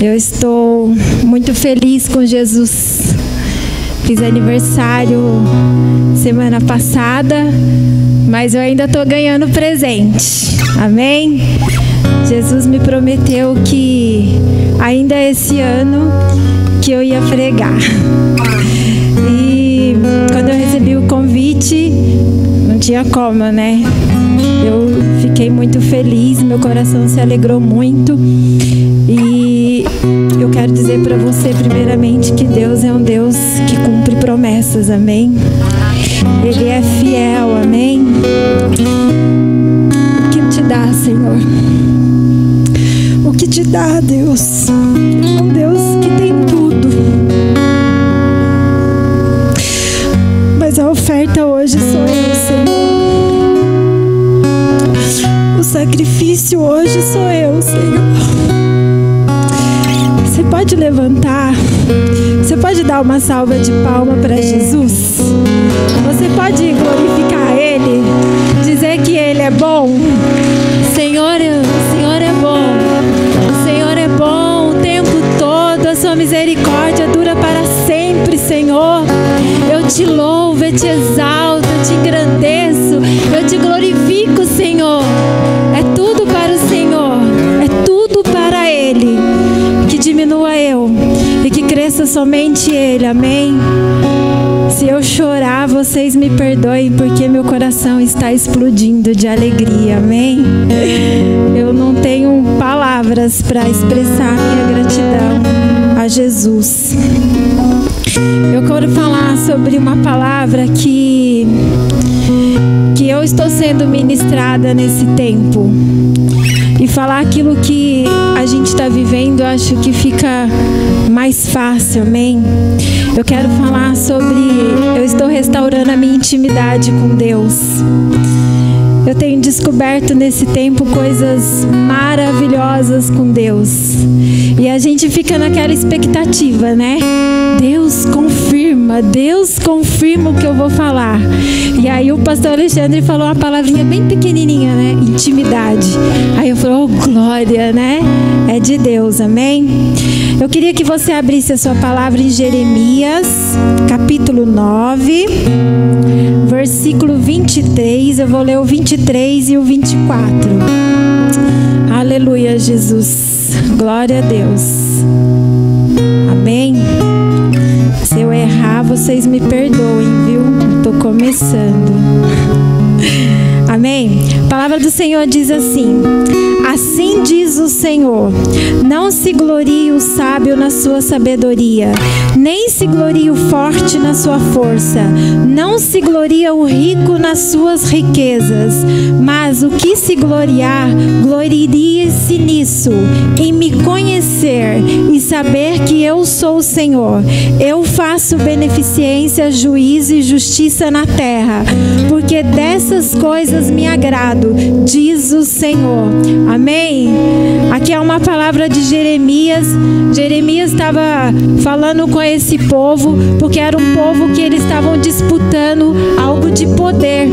Eu estou muito feliz com Jesus. Fiz aniversário semana passada, mas eu ainda estou ganhando presente. Amém? Jesus me prometeu que ainda esse ano que eu ia pregar. E quando eu recebi o convite, não tinha como, né? Eu fiquei muito feliz, meu coração se alegrou muito. E eu quero dizer para você, primeiramente, que Deus é um Deus que cumpre promessas, amém? Ele é fiel, amém? O que te dá, Senhor? O que te dá, Deus? É um Deus que tem tudo. Mas a oferta hoje sou eu, Senhor. O sacrifício hoje sou eu, Senhor. Você pode levantar? Você pode dar uma salva de palmas para Jesus? Você pode glorificar Ele? Dizer que Ele é bom? Senhor é bom. O Senhor é bom o tempo todo. A sua misericórdia dura para sempre, Senhor. Eu te louvo, eu te exalto, eu te engrandeço, eu te glorifico, Senhor. É tudo para o Senhor, é tudo para Ele. Que diminua eu e que cresça somente Ele, amém? Se eu chorar, vocês me perdoem, porque meu coração está explodindo de alegria, amém? Eu não tenho palavras para expressar minha gratidão a Jesus. Eu quero falar sobre uma palavra que eu estou sendo ministrada nesse tempo. E falar aquilo que a gente está vivendo, acho que fica mais fácil, amém? Eu quero falar sobre... Eu estou restaurando a minha intimidade com Deus. Eu tenho descoberto nesse tempo coisas maravilhosas com Deus. E a gente fica naquela expectativa, né? Deus confirma o que eu vou falar. E aí o pastor Alexandre falou uma palavrinha bem pequenininha, né? Intimidade. Aí eu falei, oh glória, né? É de Deus, amém? Eu queria que você abrisse a sua palavra em Jeremias, capítulo 9, versículo 23. Eu vou ler o 23 e o 24. Aleluia, Jesus. Glória a Deus. Amém? Se eu errar, vocês me perdoem, viu? Estou começando. Amém? A palavra do Senhor diz assim: assim diz o Senhor, não se glorie o sábio na sua sabedoria, nem se glorie o forte na sua força, não se gloria o rico nas suas riquezas, mas o que se gloriar, glorie-se nisso, em me conhecer e saber que eu sou o Senhor. Eu faço beneficência, juízo e justiça na terra, porque dessas coisas me agrado, diz o Senhor. Amém? Aqui é uma palavra de Jeremias. Jeremias estava falando com esse povo, porque era um povo que eles estavam disputando algo de poder.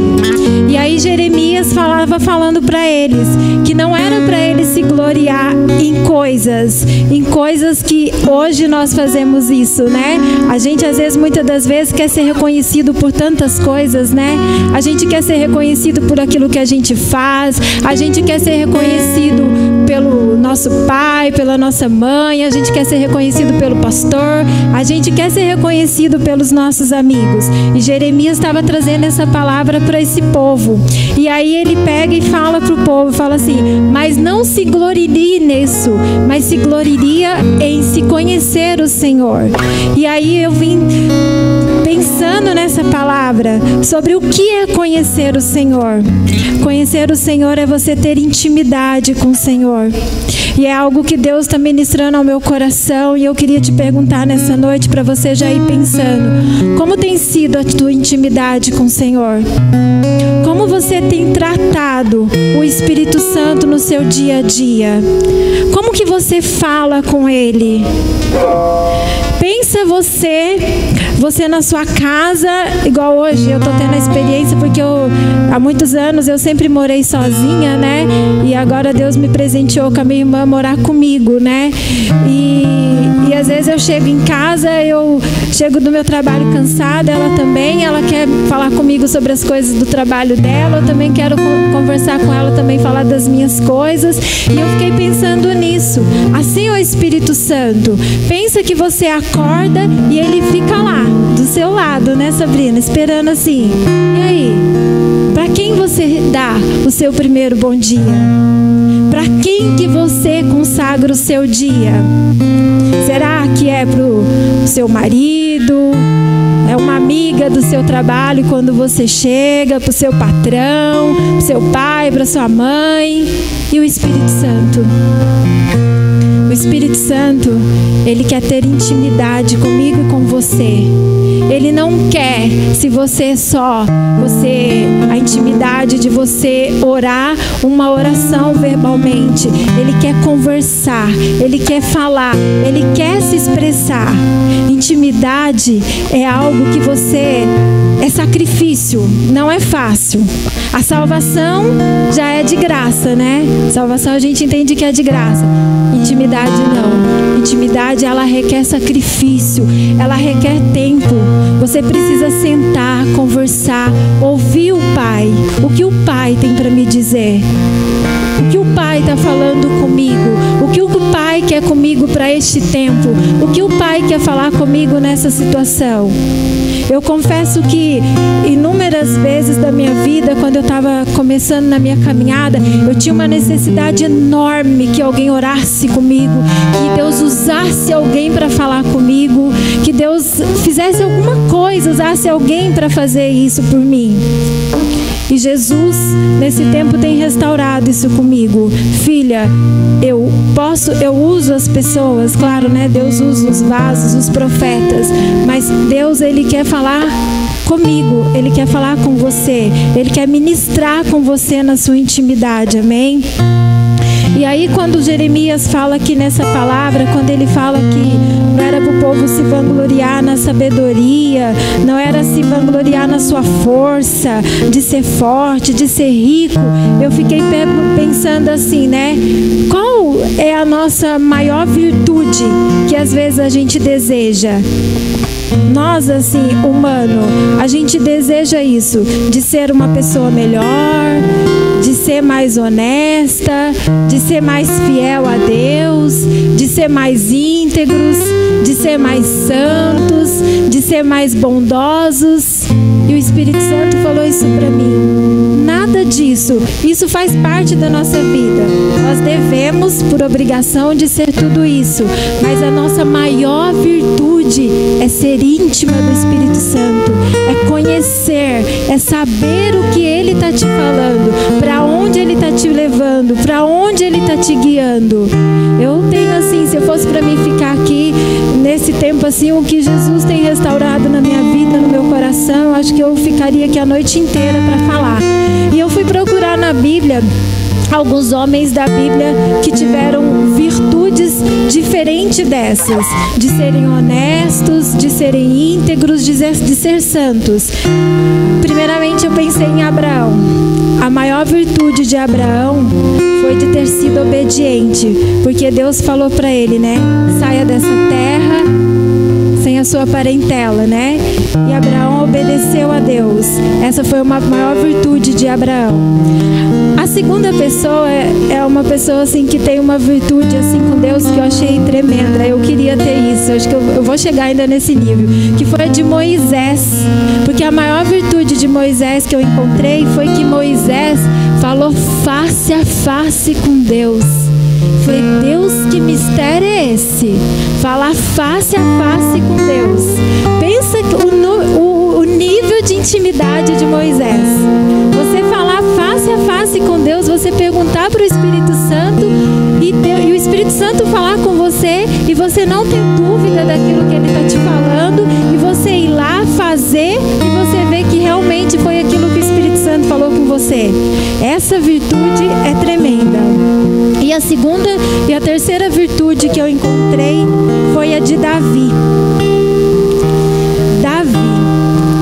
E aí Jeremias falando para eles que não era para eles se gloriar em coisas que hoje nós fazemos isso, né? A gente às vezes, muitas das vezes, quer ser reconhecido por tantas coisas, né? A gente quer ser reconhecido por aquilo que a gente faz, a gente quer ser reconhecido pelo nosso pai, pela nossa mãe, a gente quer ser reconhecido pelo pastor, a gente quer ser reconhecido pelos nossos amigos. E Jeremias estava trazendo essa palavra para esse povo. E aí ele pega e fala para o povo, fala assim: mas não se glorie nisso, mas se gloriria em se conhecer o Senhor. E aí eu vim pensando nessa palavra sobre o que é conhecer o Senhor. Conhecer o Senhor é você ter intimidade com o Senhor. E é algo que Deus está ministrando ao meu coração. E eu queria te perguntar nessa noite, para você já ir pensando: como tem sido a tua intimidade com o Senhor? Como você tem tratado o Espírito Santo no seu dia a dia? Como que você fala com Ele? Pensa você na sua casa, igual hoje eu tô tendo a experiência, porque há muitos anos eu sempre morei sozinha, né? E agora Deus me presenteou com a minha irmã morar comigo, né? E vezes eu chego em casa, eu chego do meu trabalho cansada, ela também, ela quer falar comigo sobre as coisas do trabalho dela, eu também quero conversar com ela, também falar das minhas coisas. E eu fiquei pensando nisso. Assim, o Espírito Santo, pensa que você acorda e ele fica lá, do seu lado, né, Sabrina? Esperando assim. E aí? Para quem você dá o seu primeiro bom dia? Para quem que você consagra o seu dia? Será que é pro seu marido? É uma amiga do seu trabalho quando você chega, pro seu patrão, pro seu pai, pra sua mãe? E o Espírito Santo? O Espírito Santo, ele quer ter intimidade comigo e com você. Ele não quer, se você a intimidade de você orar uma oração verbalmente. Ele quer conversar, ele quer falar, ele quer se expressar. Intimidade é algo que é sacrifício, não é fácil. A salvação já é de graça, né? Salvação a gente entende que é de graça. Intimidade não. Intimidade, ela requer sacrifício, ela requer tempo. Você precisa sentar, conversar, ouvir o Pai. O que o Pai tem para me dizer? O que o Pai está falando comigo? O que o Pai quer comigo para este tempo? O que o Pai quer falar comigo nessa situação? Eu confesso que inúmeras vezes da minha vida, quando eu estava começando na minha caminhada, eu tinha uma necessidade enorme que alguém orasse comigo, que Deus usasse alguém para falar comigo, que Deus fizesse alguma coisa, usasse alguém para fazer isso por mim. E Jesus, nesse tempo, tem restaurado isso comigo. Filha, eu uso as pessoas, claro, né? Deus usa os vasos, os profetas, mas Deus, ele quer falar comigo, ele quer falar com você, ele quer ministrar com você na sua intimidade, amém? E aí, quando Jeremias fala aqui nessa palavra, quando ele fala que não era para o povo se vangloriar na sabedoria, não era se vangloriar na sua força, de ser forte, de ser rico, eu fiquei pensando assim, né? Qual é a nossa maior virtude que às vezes a gente deseja? Nós, assim, humano, a gente deseja isso, de ser uma pessoa melhor, de ser mais honesta, de ser mais fiel a Deus, de ser mais íntegros, de ser mais santos, de ser mais bondosos. E o Espírito Santo falou isso para mim. Nada disso. Isso faz parte da nossa vida. Nós devemos, por obrigação, de ser tudo isso. Mas a nossa maior virtude é ser íntima do Espírito Santo. É conhecer, é saber o que Ele está te falando, para onde Ele está te levando, para onde Ele está te guiando. Eu tenho assim, se eu fosse para mim ficar aqui nesse tempo assim, o que Jesus tem restaurado na minha vida, no meu coração, acho que eu ficaria aqui a noite inteira para falar. E eu fui procurar na Bíblia alguns homens da Bíblia que tiveram virtudes diferentes dessas, de serem honestos, de serem íntegros, de ser santos. Primeiramente eu pensei em Abraão. A maior virtude de Abraão foi de ter sido obediente, porque Deus falou para ele, né? Saia dessa terra sem a sua parentela, né? E Abraão obedeceu a Deus. Essa foi uma maior virtude de Abraão. A segunda pessoa é uma pessoa assim que tem uma virtude assim com Deus que eu achei tremenda. Eu queria ter isso. Acho que eu vou chegar ainda nesse nível. Que foi a de Moisés. Porque a maior virtude de Moisés que eu encontrei foi que Moisés falou face a face com Deus. Falei, Deus, que mistério é esse? Falar face a face com Deus. Pensa o nível de intimidade de Moisés. Você falar face a face com Deus, você perguntar para o Espírito Santo e o Espírito Santo falar com você e você não ter dúvida daquilo que ele está te falando e você ir lá fazer e você ver que realmente foi aquilo que o Espírito Santo falou com você. Essa virtude é tremenda. E a segunda e a terceira virtude que eu encontrei foi a de Davi.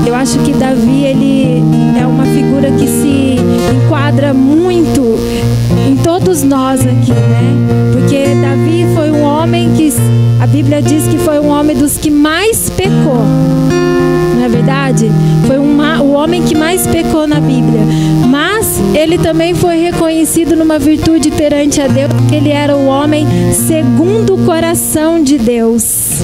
Eu acho que Davi, ele é uma figura que se enquadra muito em todos nós aqui, né? Porque Davi foi um homem que a Bíblia diz que foi um homem dos que mais pecou. Não é verdade? Foi o homem que mais pecou na Bíblia. Mas ele também foi reconhecido numa virtude perante a Deus, que ele era o homem segundo o coração de Deus.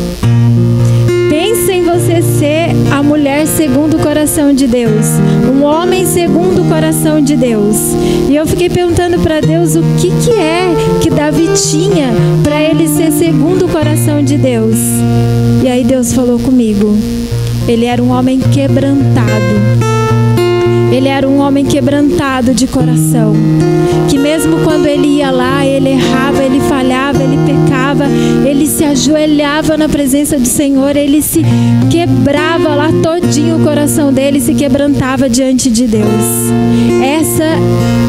Pense em você ser a mulher segundo o coração de Deus, um homem segundo o coração de Deus. E eu fiquei perguntando para Deus o que é que Davi tinha para ele ser segundo o coração de Deus. E aí Deus falou comigo: ele era um homem quebrantado. Ele era um homem quebrantado de coração, que mesmo quando ele ia lá, ele errava, ele falhava, ele pecava, ele se ajoelhava na presença do Senhor, ele se quebrava lá todinho, o coração dele se quebrantava diante de Deus. Essa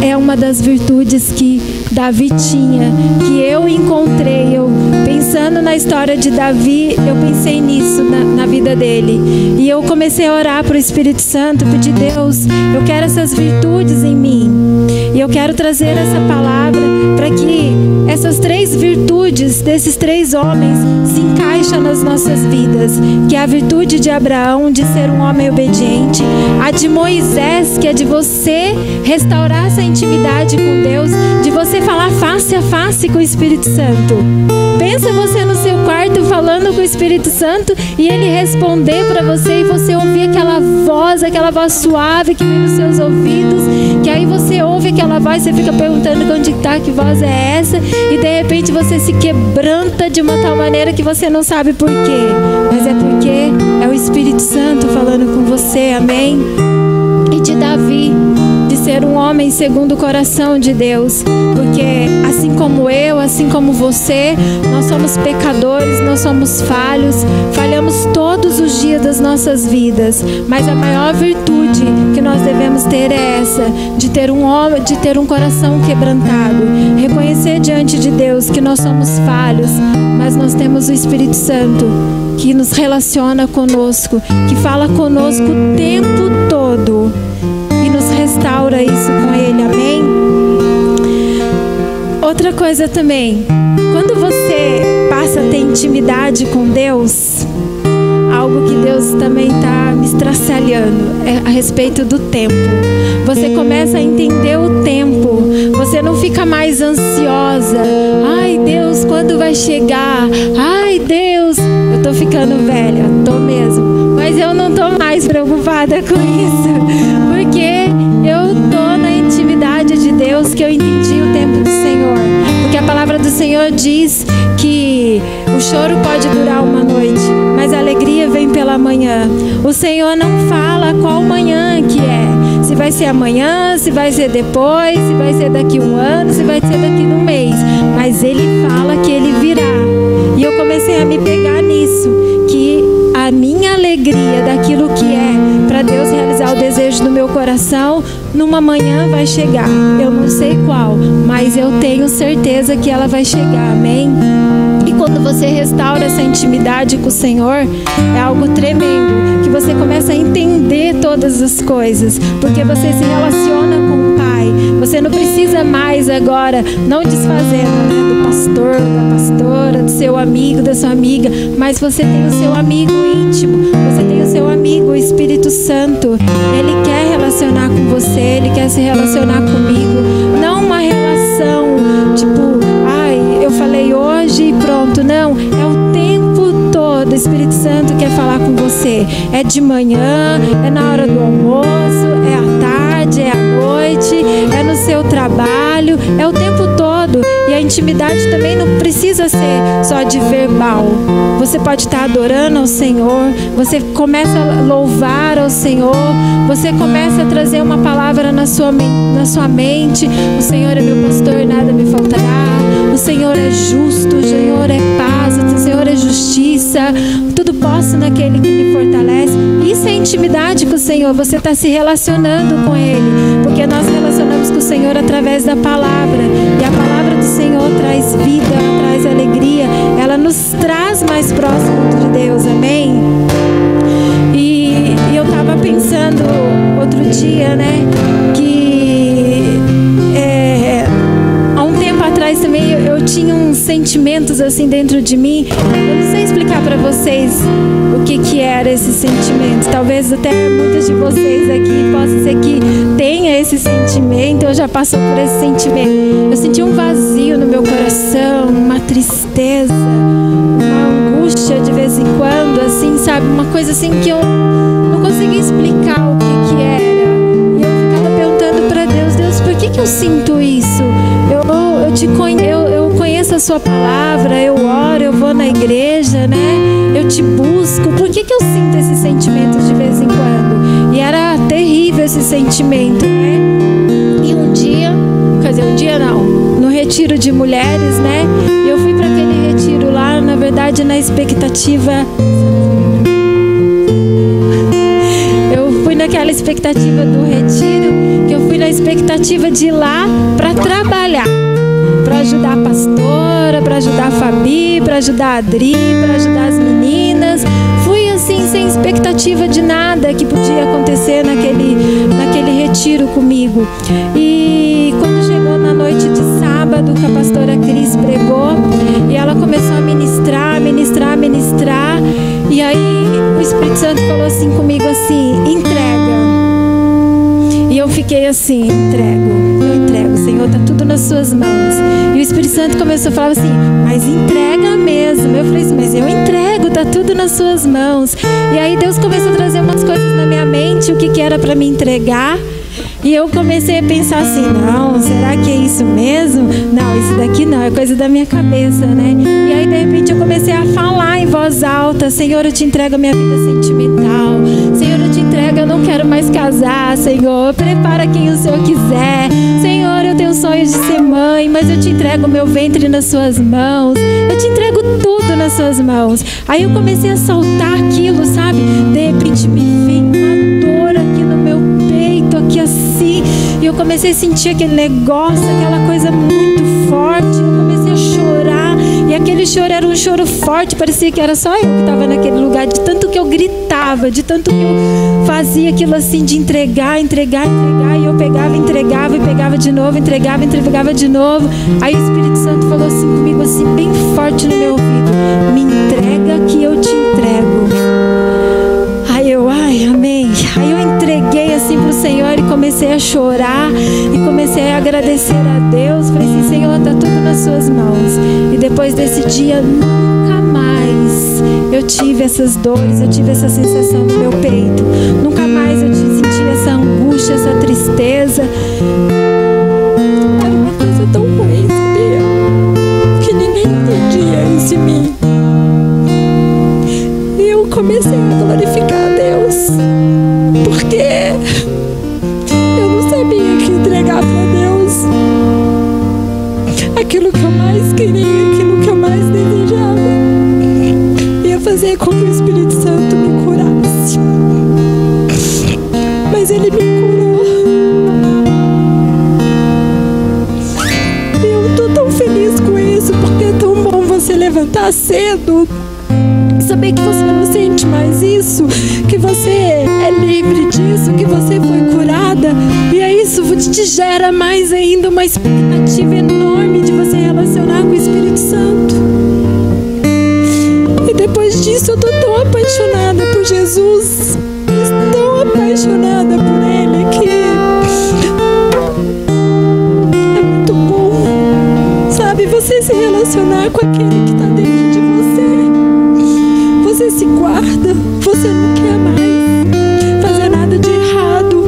é uma das virtudes que Davi tinha, que eu encontrei. Eu pensando na história de Davi, eu pensei nisso na vida dele. E eu comecei a orar para o Espírito Santo, pedir: Deus, eu quero essas virtudes em mim. E eu quero trazer essa palavra para que essas 3 virtudes desses 3 homens se encaixem nas nossas vidas. Que é a virtude de Abraão, de ser um homem obediente. A de Moisés, que é de você restaurar essa intimidade com Deus, de você falar face a face com o Espírito Santo. Pensa você no seu quarto falando com o Espírito Santo e ele responder para você e você ouvir aquela voz suave que vem nos seus ouvidos, que aí você ouve aquela voz e você fica perguntando onde está, que voz é essa, e de repente você se quebranta de uma tal maneira que você não sabe por quê, mas é porque é o Espírito Santo falando com você. Amém? E de Davi, de ser um homem segundo o coração de Deus, porque assim como eu, assim como você, nós somos pecadores, nós somos falhamos todos os dias das nossas vidas, mas a maior virtude que nós devemos ter é essa, de ter um coração quebrantado, reconhecer diante de Deus que nós somos falhos, mas nós temos o Espírito Santo que nos relaciona conosco, que fala conosco o tempo todo e nos restaura isso com Ele. Amém? Outra coisa também, quando você passa a ter intimidade com Deus, algo que Deus também está me estraçalhando é a respeito do tempo. Você começa a entender o tempo, você não fica mais ansiosa. Ai Deus, quando vai chegar? Ai Deus, eu tô ficando velha, tô mesmo, mas eu não tô mais preocupada com isso, porque eu tô na intimidade de Deus, que eu entendi o tempo do Senhor. Porque a palavra do Senhor diz que o choro pode durar uma noite, mas a alegria vem pela manhã. O Senhor não fala qual manhã que é, se vai ser amanhã, se vai ser depois, se vai ser daqui um ano, se vai ser daqui um mês, mas Ele fala que Ele virá. E eu comecei a me pegar nisso, que a minha alegria daquilo que é para Deus realizar o desejo do meu coração, numa manhã vai chegar. Eu não sei qual, mas eu tenho certeza que ela vai chegar. Amém? E quando você restaura essa intimidade com o Senhor, é algo tremendo, que você começa a entender todas as coisas, porque você se relaciona com o Pai. Você não precisa mais agora, não desfazendo, né, do pastor, da pastora, do seu amigo, da sua amiga, mas você tem o seu amigo íntimo, você tem o seu amigo, o Espírito Santo. Ele quer relacionar com você, Ele quer se relacionar comigo. Não uma relação tipo, ai, eu falei hoje e pronto. Não, é o tempo todo. O Espírito Santo quer falar com você. É de manhã, é na hora do almoço, é à tarde, é à noite, é no seu trabalho, é o tempo todo. E a intimidade também não precisa ser só de verbal. Você pode estar adorando ao Senhor, você começa a louvar ao Senhor, você começa a trazer uma palavra na sua mente. O Senhor é meu pastor e nada me faltará. O Senhor é justo, o Senhor é paz, o Senhor é justiça. Tudo posso naquele que me fortalece. Isso é intimidade com o Senhor. Você está se relacionando com Ele, porque nós relacionamos com o Senhor através da palavra. E a palavra do Senhor traz vida, ela traz alegria, ela nos traz mais próximo de Deus. Amém? E eu estava pensando outro dia, né, que há um tempo atrás também eu tinha uns sentimentos assim dentro de mim. Eu não sei explicar para vocês o que era esse sentimento. Talvez até muitas de vocês aqui possa ser que tenha esse sentimento, ou já passou por esse sentimento. Eu senti um vazio no meu coração, uma tristeza, uma angústia de vez em quando, assim, sabe? Uma coisa assim que eu não conseguia explicar o que era. E eu ficava perguntando para Deus: Deus, por que eu sinto isso? Eu conheço a sua palavra, eu oro, eu vou na igreja, né? Eu te busco. Por que eu sinto esses sentimentos de vez em quando? E era terrível esse sentimento, né? E um dia não, no retiro de mulheres, né? Eu fui para aquele retiro lá, na verdade, na expectativa. Eu fui naquela expectativa do retiro, que eu fui na expectativa de ir lá para trabalhar, para ajudar a pastora, para ajudar a Fabi, para ajudar a Adri, para ajudar as meninas. Fui assim, sem expectativa de nada que podia acontecer naquele retiro comigo. E quando chegou na noite de sábado, que a pastora Cris pregou, e ela começou a ministrar. E aí o Espírito Santo falou assim comigo, assim: entrega. E eu fiquei assim: eu entrego, Senhor, tá tudo nas suas mãos. E o Espírito Santo começou a falar assim: mas entrega mesmo. Eu falei assim: mas eu entrego, tá tudo nas suas mãos. E aí Deus começou a trazer umas coisas na minha mente, o que era para me entregar. E eu comecei a pensar assim: não, será que é isso mesmo? Não, isso daqui não, é coisa da minha cabeça, né? E aí de repente eu comecei a falar em voz alta: Senhor, eu te entrego a minha vida sentimental. Senhor, eu te entrego, eu não quero mais casar. Senhor, prepara quem o Senhor quiser. Senhor, eu tenho sonhos de ser mãe, mas eu te entrego o meu ventre nas suas mãos. Eu te entrego tudo nas suas mãos. Aí eu comecei a soltar aquilo, sabe? De repente me veio uma dor aqui no meu peito, aqui assim. E eu comecei a sentir aquele negócio, aquela coisa muito forte. Eu comecei a chorar. E aquele choro era um choro forte. Parecia que era só eu que estava naquele lugar. De tanto que eu gritava, de tanto que eu fazia aquilo assim de entregar. E eu pegava, entregava e pegava de novo. Entregava de novo. Aí o Espírito Santo falou assim comigo, assim, bem forte no meu ouvido: me entrega que eu te entrego. Aí eu, amém. Aí eu entreguei assim pro Senhor e comecei a chorar e comecei a agradecer a Deus. Falei assim: Senhor, tá tudo nas suas mãos. E depois desse dia, nunca mais eu tive essas dores, eu tive essa sensação no meu peito. Nunca mais eu senti essa angústia, essa tristeza. Era uma coisa tão ruim, sabia? Que ninguém entendia isso em mim. E eu comecei a glorificar a Deus, porque eu não sabia que entregar para Deus aquilo que eu mais queria, aquilo que eu mais desejava, ia fazer com que o Espírito Santo me curasse. Mas Ele me curou. E eu tô tão feliz com isso, porque é tão bom você levantar cedo, saber que você não sente mais isso, que você é livre disso, que você foi curada. E aí isso te gera mais ainda uma expectativa enorme de você relacionar com o Espírito Santo. E depois disso eu tô tão apaixonada por Jesus, tão apaixonada por Ele, que é muito bom, sabe, você se relacionar com aquele que está dentro de você. Você se guarda, você não quer mais fazer nada de errado.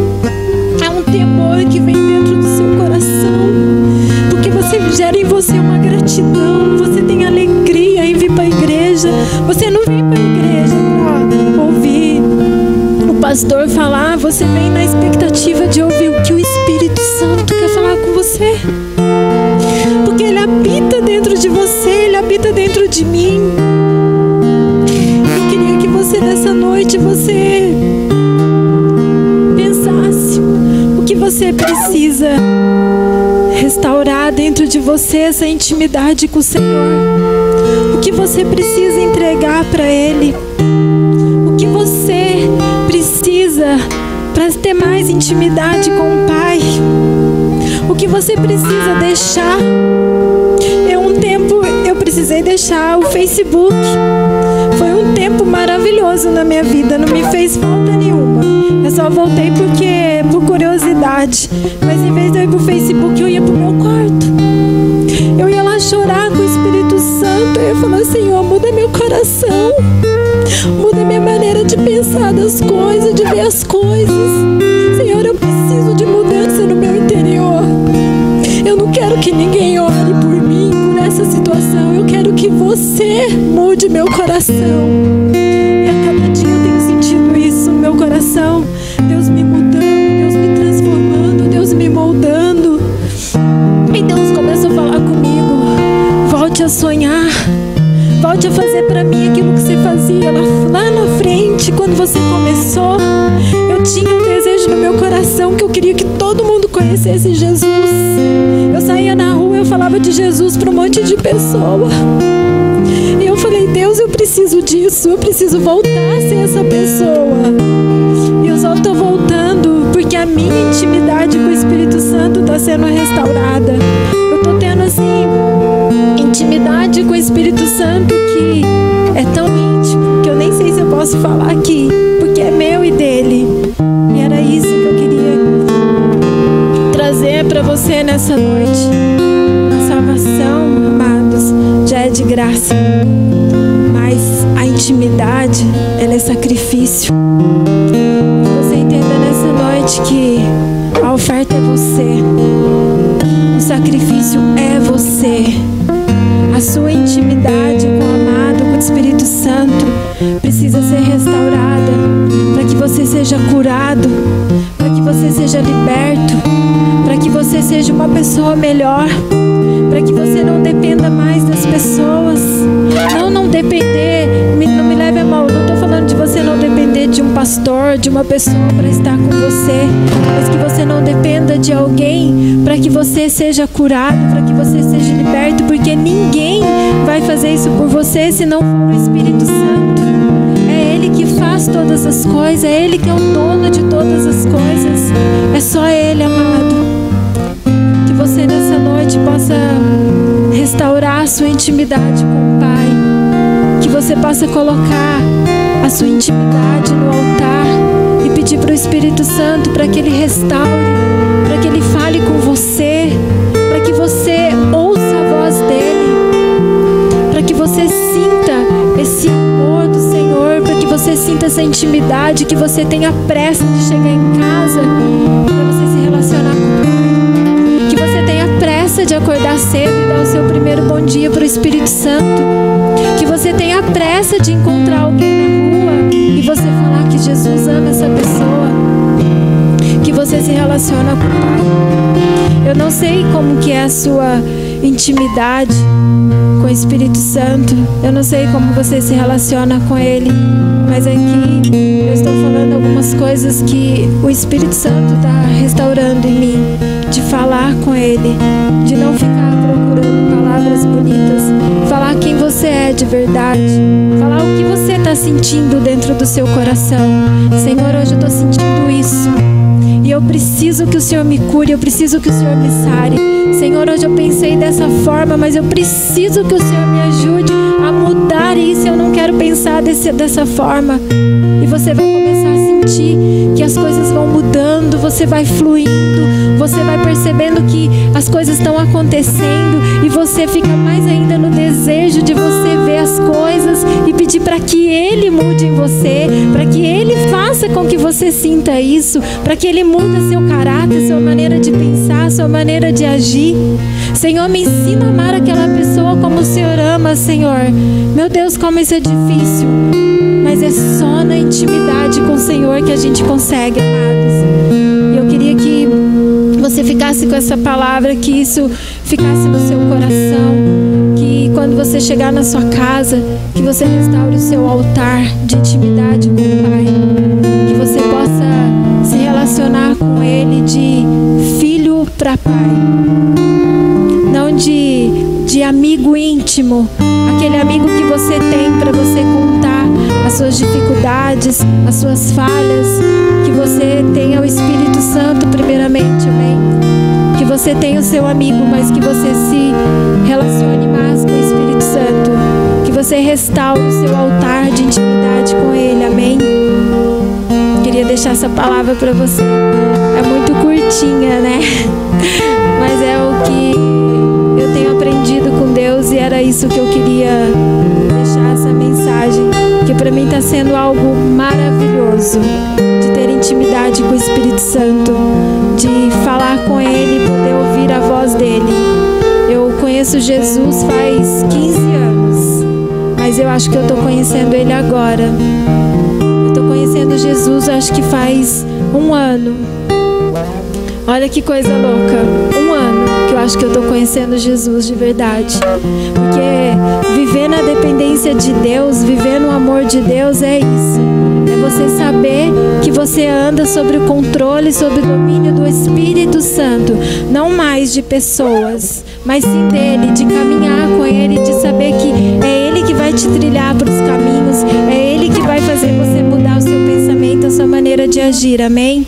É um temor que vem dentro do seu coração, porque você gera em você uma gratidão. Você tem alegria em vir para a igreja. Você não vem para a igreja para ouvir o pastor falar. Você vem na expectativa de ouvir o que o Espírito Santo quer falar com você, porque Ele habita dentro de você, Ele habita dentro de mim. Nessa noite você pensasse o que você precisa restaurar dentro de você, essa intimidade com o Senhor, o que você precisa entregar para Ele, o que você precisa para ter mais intimidade com o Pai, o que você precisa deixar. Eu precisei deixar o Facebook. Foi um tempo maravilhoso na minha vida, não me fez falta nenhuma. Eu só voltei por curiosidade. Mas em vez de eu ir pro Facebook, eu ia pro meu quarto. Eu ia lá chorar com o Espírito Santo. Eu ia falar: Senhor, muda meu coração, muda minha maneira de pensar das coisas, de ver as coisas. Senhor, eu preciso de mudança no meu interior. Eu não quero que ninguém ore por mim, por essa situação. Eu quero que você mude meu coração. E a cada dia eu tenho sentido isso no meu coração. Deus me mudando, Deus me transformando, Deus me moldando. E Deus começou a falar comigo: volte a sonhar, volte a fazer para mim aquilo que você fazia lá na frente, quando você começou. Eu tinha um desejo no meu coração que eu queria que todo mundo conhecesse Jesus. Eu saía na rua, eu falava de Jesus para um monte de pessoa. E eu falei: Deus, eu preciso disso, eu preciso voltar a ser essa pessoa. E eu só estou voltando porque a minha intimidade com o Espírito Santo está sendo restaurada. Eu estou tendo assim intimidade com o Espírito Santo que é tão íntimo que eu nem sei se eu posso falar aqui, porque é meu e dele. E era isso que eu queria trazer para você nessa noite. A salvação, amados, já é de graça, mas a intimidade, ela é sacrifício. Você entenda nessa noite que a oferta é você, o sacrifício é você. A sua intimidade com o amado, com o Espírito Santo, precisa ser restaurada para que você seja curado, para que você seja liberto, para que você seja uma pessoa melhor, para que você não dependa mais das pessoas. Não depender, não me leve a mal, não estou falando de você não depender de um pastor, de uma pessoa para estar com você, mas que você não dependa de alguém para que você seja curado, para que você seja liberto, porque ninguém vai fazer isso por você se não for o Espírito Santo. É Ele que faz todas as coisas, é Ele que é o dono de todas as coisas. É só Ele, amado. Que você nessa noite possa restaurar a sua intimidade com o Pai. Que você possa colocar a sua intimidade no altar e pedir para o Espírito Santo para que Ele restaure, para que Ele fale com você, para que você ouça a voz dEle, para que você sinta esse amor do Senhor, para que você sinta essa intimidade, que você tenha pressa de chegar em casa para você se relacionar com o Pai, que você tenha pressa de acordar cedo e dar o seu primeiro bom dia para o Espírito Santo, que você tenha pressa de encontrar alguém na rua e você falar que Jesus ama essa pessoa, que você se relaciona com o Pai. Eu não sei como que é a sua intimidade com o Espírito Santo, eu não sei como você se relaciona com Ele, mas aqui eu estou falando algumas coisas que o Espírito Santo está restaurando em mim, de falar com Ele, de não ficar procurando palavras bonitas, falar quem você é de verdade, falar o que você está sentindo dentro do seu coração. Senhor, hoje eu estou sentindo isso e eu preciso que o Senhor me cure, eu preciso que o Senhor me sare. Senhor, hoje eu pensei dessa forma, mas eu preciso que o Senhor me ajude a mudar isso. Eu não quero pensar dessa forma. E você vai começar a sentir que as coisas vão mudando, você vai fluindo, você vai percebendo que as coisas estão acontecendo e você fica mais ainda no desejo de você ver as coisas e pedir para que Ele mude em você, para que Ele faça com que você sinta isso, para que Ele mude seu caráter, sua maneira de pensar, sua maneira de agir. Senhor, me ensina a amar aquela pessoa como o Senhor ama, Senhor. Meu Deus, como isso é difícil, mas é só na intimidade com o Senhor que a gente consegue, amados. E eu queria que você ficasse com essa palavra, que isso ficasse no seu coração, que quando você chegar na sua casa, que você restaure o seu altar de intimidade com o Pai, que você possa se relacionar com Ele de filho para pai, não de amigo íntimo, aquele amigo que você tem para você contar as suas dificuldades, as suas falhas, que você tenha o Espírito Santo primeiramente, amém? Que você tenha o seu amigo, mas que você se relacione mais com o Espírito Santo. Santo, que você restaure o seu altar de intimidade com Ele, amém? Queria deixar essa palavra para você. É muito curtinha, né? Mas é o que eu tenho aprendido com Deus e era isso que eu queria deixar essa mensagem, que para mim está sendo algo maravilhoso, de ter intimidade com o Espírito Santo, de falar com Ele e poder ouvir a voz dEle. Eu conheço Jesus faz 15 anos, mas eu acho que eu estou conhecendo Ele agora. Eu estou conhecendo Jesus, acho que faz 1 ano. Olha que coisa louca, 1 ano que eu acho que eu estou conhecendo Jesus de verdade. Porque viver na dependência de Deus, viver no amor de Deus é isso. É você saber que você anda sob o controle, sob o domínio do Espírito Santo. Não mais de pessoas, mas sim dele, de caminhar com Ele, de saber que é Ele que vai te trilhar para os caminhos, é Ele que vai fazer você mudar o seu pensamento, a sua maneira de agir, amém?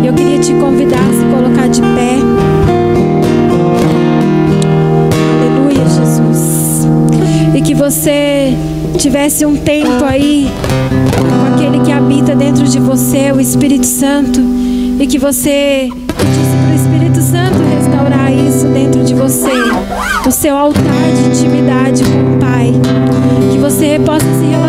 Eu queria te convidar a se colocar de pé. Aleluia, Jesus. E que você tivesse um tempo aí com aquele que habita dentro de você, o Espírito Santo, e que você pedisse para o Espírito Santo restaurar isso dentro de você, o seu altar de intimidade com o Pai, que você possa se relacionar